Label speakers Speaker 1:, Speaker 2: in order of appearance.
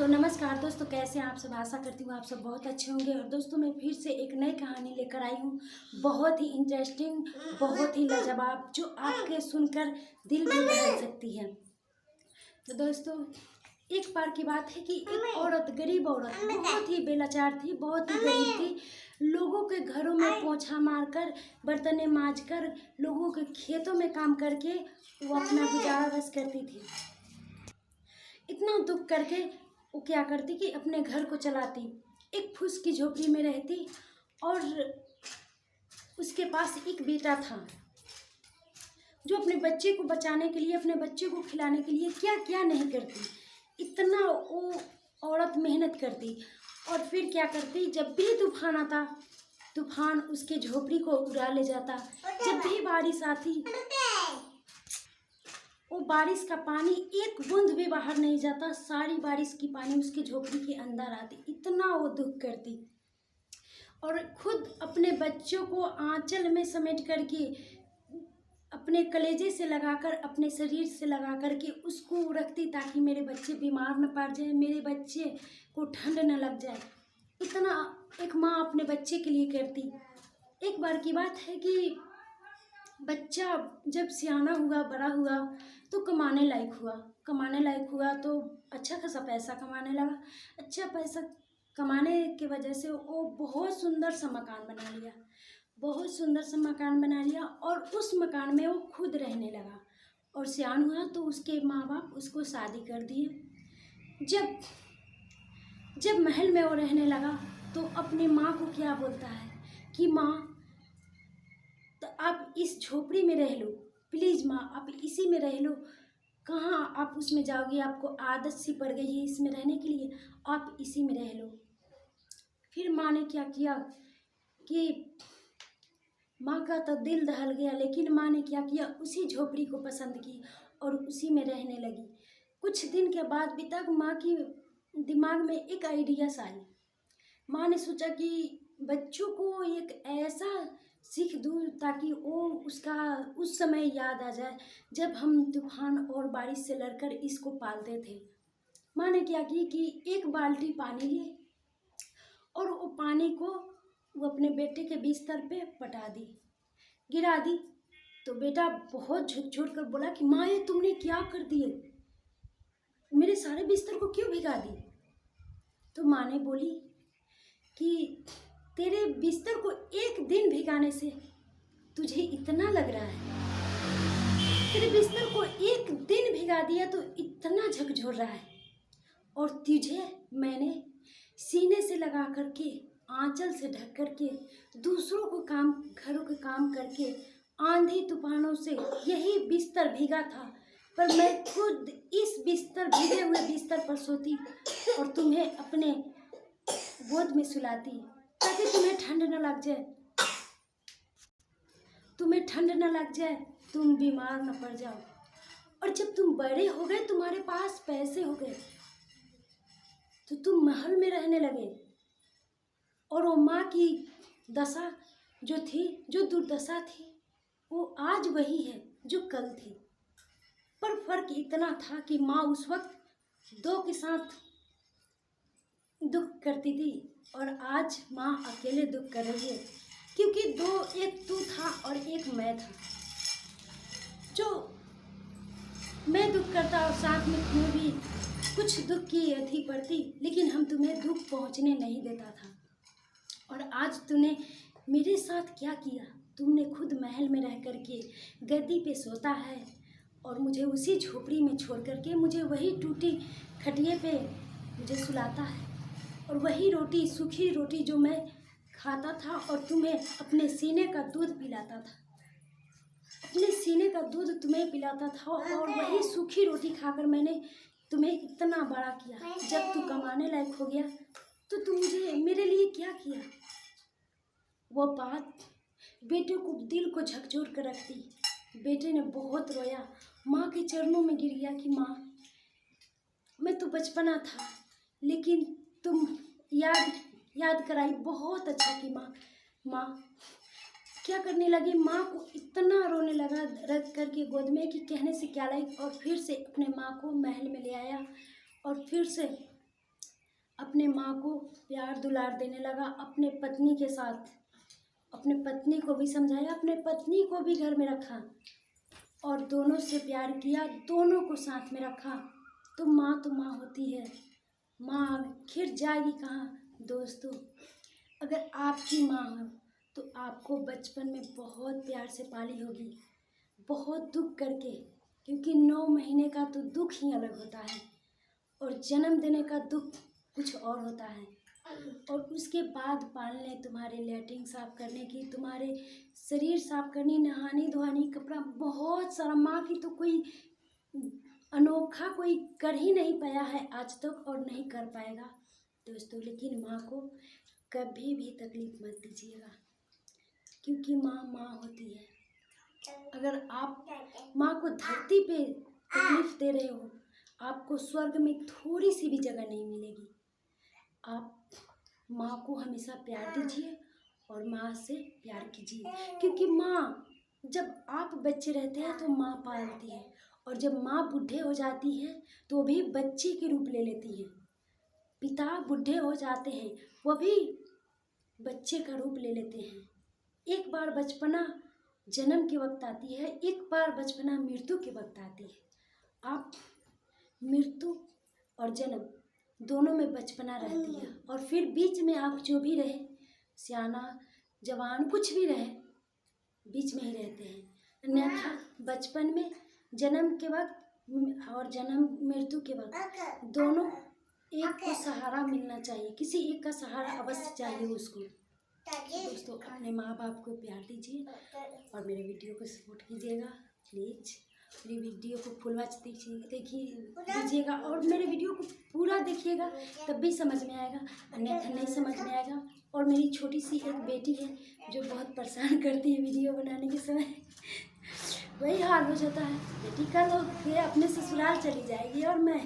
Speaker 1: तो नमस्कार दोस्तों, कैसे हैं आप सब। आशा करती हूँ आप सब बहुत अच्छे होंगे। और दोस्तों मैं फिर से एक नई कहानी लेकर आई हूँ, बहुत ही इंटरेस्टिंग, बहुत ही लाजवाब, जो आपके सुनकर दिल भी बहल सकती है। तो दोस्तों एक बार की बात है कि एक औरत, गरीब औरत, बहुत ही बेलाचार थी, बहुत ही गरीब थी। लोगों के घरों में पोछा मारकर, बर्तनें मांजकर, लोगों के खेतों में काम करके वो अपना गुजारा बस करती थी। इतना दुख करके वो क्या करती कि अपने घर को चलाती। एक फूस की झोपड़ी में रहती और उसके पास एक बेटा था जो अपने बच्चे को बचाने के लिए, अपने बच्चे को खिलाने के लिए क्या क्या नहीं करती। इतना वो औरत मेहनत करती। और फिर क्या करती, जब भी तूफान आता, तूफान उसके झोपड़ी को उड़ा ले जाता। जब भी बारिश आती, वो बारिश का पानी एक बूंद भी बाहर नहीं जाता, सारी बारिश की पानी उसकी झोपड़ी के अंदर आती। इतना वो दुख करती और खुद अपने बच्चों को आंचल में समेट करके, अपने कलेजे से लगाकर, अपने शरीर से लगा करके उसको रखती, ताकि मेरे बच्चे बीमार न पड़ जाए, मेरे बच्चे को ठंड न लग जाए। इतना एक माँ अपने बच्चे के लिए करती। एक बार की बात है कि बच्चा जब सियाना हुआ, बड़ा हुआ, तो कमाने लायक हुआ। कमाने लायक हुआ तो अच्छा खासा पैसा कमाने लगा। अच्छा पैसा कमाने की वजह से वो बहुत सुंदर सा मकान बना लिया, बहुत सुंदर सा मकान बना लिया। और उस मकान में वो खुद रहने लगा। और सियान हुआ तो उसके माँ बाप उसको शादी कर दिए। जब जब महल में वो रहने लगा तो अपनी माँ को क्या बोलता है कि माँ, तो आप इस झोपड़ी में रह लो, प्लीज़ माँ, आप इसी में रह लो। कहाँ आप उसमें जाओगी, आपको आदत सी पड़ गई है इसमें रहने के लिए, आप इसी में रह लो। फिर माँ ने क्या किया कि माँ का तो दिल दहल गया, लेकिन माँ ने क्या किया, उसी झोपड़ी को पसंद की और उसी में रहने लगी। कुछ दिन के बाद भी तक माँ की दिमाग में एक आइडिया आई। माँ ने सोचा कि बच्चों को एक ऐसा सीख दूँ ताकि वो उसका उस समय याद आ जाए जब हम तूफान और बारिश से लड़कर इसको पालते थे। माँ ने क्या की कि एक बाल्टी पानी लिए और वो पानी को वो अपने बेटे के बिस्तर पे पटा दी, गिरा दी। तो बेटा बहुत झुक कर बोला कि माँ, ये तुमने क्या कर दिए, मेरे सारे बिस्तर को क्यों भिगा दी। तो माँ ने बोली कि तेरे बिस्तर को एक दिन भिगाने से तुझे इतना लग रहा है, तेरे बिस्तर को एक दिन भिगा दिया तो इतना झकझोर रहा है। और तुझे मैंने सीने से लगा करके, आंचल से ढक करके, दूसरों को काम, घरों के काम करके, आंधी तूफानों से यही बिस्तर भीगा था, पर मैं खुद इस बिस्तर, भीगे हुए बिस्तर पर सोती और तुम्हें अपने गोद में सुलाती, ताकि तुम्हें ठंड न लग जाए, तुम्हें ठंड न लग जाए, तुम बीमार न पड़ जाओ। और जब तुम बड़े हो गए, तुम्हारे पास पैसे हो गए, तो तुम महल में रहने लगे। और वो माँ की दशा जो थी, जो दुर्दशा थी, वो आज वही है जो कल थी। पर फर्क इतना था कि माँ उस वक्त दो के साथ दुख करती थी और आज माँ अकेले दुख कर रही है, क्योंकि दो, एक तू था और एक मैं था। जो मैं दुख करता और साथ में तुम्हें भी कुछ दुख की अथी पड़ती, लेकिन हम तुम्हें दुख पहुँचने नहीं देता था। और आज तूने मेरे साथ क्या किया, तुमने खुद महल में रह करके गद्दी पे सोता है और मुझे उसी झोपड़ी में छोड़ करके, मुझे वही टूटी खटिए पे मुझे सुलाता है, और वही रोटी, सूखी रोटी जो मैं खाता था, और तुम्हें अपने सीने का दूध पिलाता था, अपने सीने का दूध तुम्हें पिलाता था। और वही सूखी रोटी खाकर मैंने तुम्हें इतना बड़ा किया। जब तू कमाने लायक हो गया तो तुम मुझे, मेरे लिए क्या किया। वो बात बेटे को, दिल को झकझोर कर रखती। बेटे ने बहुत रोया, माँ के चरणों में गिर गया कि माँ, मैं तो बचपना था, लेकिन तुम याद कराई, बहुत अच्छा की माँ। माँ क्या करने लगी, माँ को इतना रोने लगा रख करके गोद में कि कहने से क्या लायक। और फिर से अपने माँ को महल में ले आया और फिर से अपने माँ को प्यार दुलार देने लगा अपने पत्नी के साथ। अपने पत्नी को भी समझाया, अपने पत्नी को भी घर में रखा और दोनों से प्यार किया, दोनों को साथ में रखा। तो माँ होती है। माँ आखिर जाएगी कहाँ दोस्तों? अगर आपकी माँ हो तो आपको बचपन में बहुत प्यार से पाली होगी, बहुत दुख करके, क्योंकि 9 महीने का तो दुख ही अलग होता है और जन्म देने का दुख कुछ और होता है। और उसके बाद पालने, तुम्हारे लैट्रिन साफ करने की, तुम्हारे शरीर साफ करनी, नहानी धोनी, कपड़ा, बहुत सारा। माँ की तो कोई अनोखा कोई कर ही नहीं पाया है आज तक और नहीं कर पाएगा दोस्तों। लेकिन माँ को कभी भी तकलीफ मत दीजिएगा, क्योंकि माँ होती है। अगर आप माँ को धरती पे तकलीफ दे रहे हो, आपको स्वर्ग में थोड़ी सी भी जगह नहीं मिलेगी। आप माँ को हमेशा प्यार दीजिए और माँ से प्यार कीजिए, क्योंकि माँ, जब आप बच्चे रहते हैं तो माँ पालती है और जब माँ बूढ़े हो जाती है तो भी बच्चे के रूप ले लेती है। पिता बूढ़े हो जाते हैं, वो भी बच्चे का रूप ले लेते हैं। एक बार बचपना जन्म के वक्त आती है, एक बार बचपना मृत्यु के वक्त आती है। आप मृत्यु और जन्म दोनों में बचपना रहती है और फिर बीच में आप जो भी रहे, सियाना जवान कुछ भी रहे, बीच में ही रहते हैं। अन्यथा बचपन में जन्म के वक्त और जन्म मृत्यु के वक्त दोनों एक को सहारा मिलना चाहिए, किसी एक का सहारा अवश्य चाहिए उसको। दोस्तों अपने माँ बाप को प्यार दीजिए और मेरे वीडियो को सपोर्ट कीजिएगा प्लीज़। मेरी वीडियो को फुल वॉच दीजिएगा और मेरे वीडियो को पूरा देखिएगा, तब भी समझ में आएगा, अन्यथा नहीं समझ में आएगा। और मेरी छोटी सी एक बेटी है जो बहुत परेशान करती है वीडियो बनाने के समय। वही हाल हो जाता है, बेटी कल फिर अपने ससुराल चली जाएगी और मैं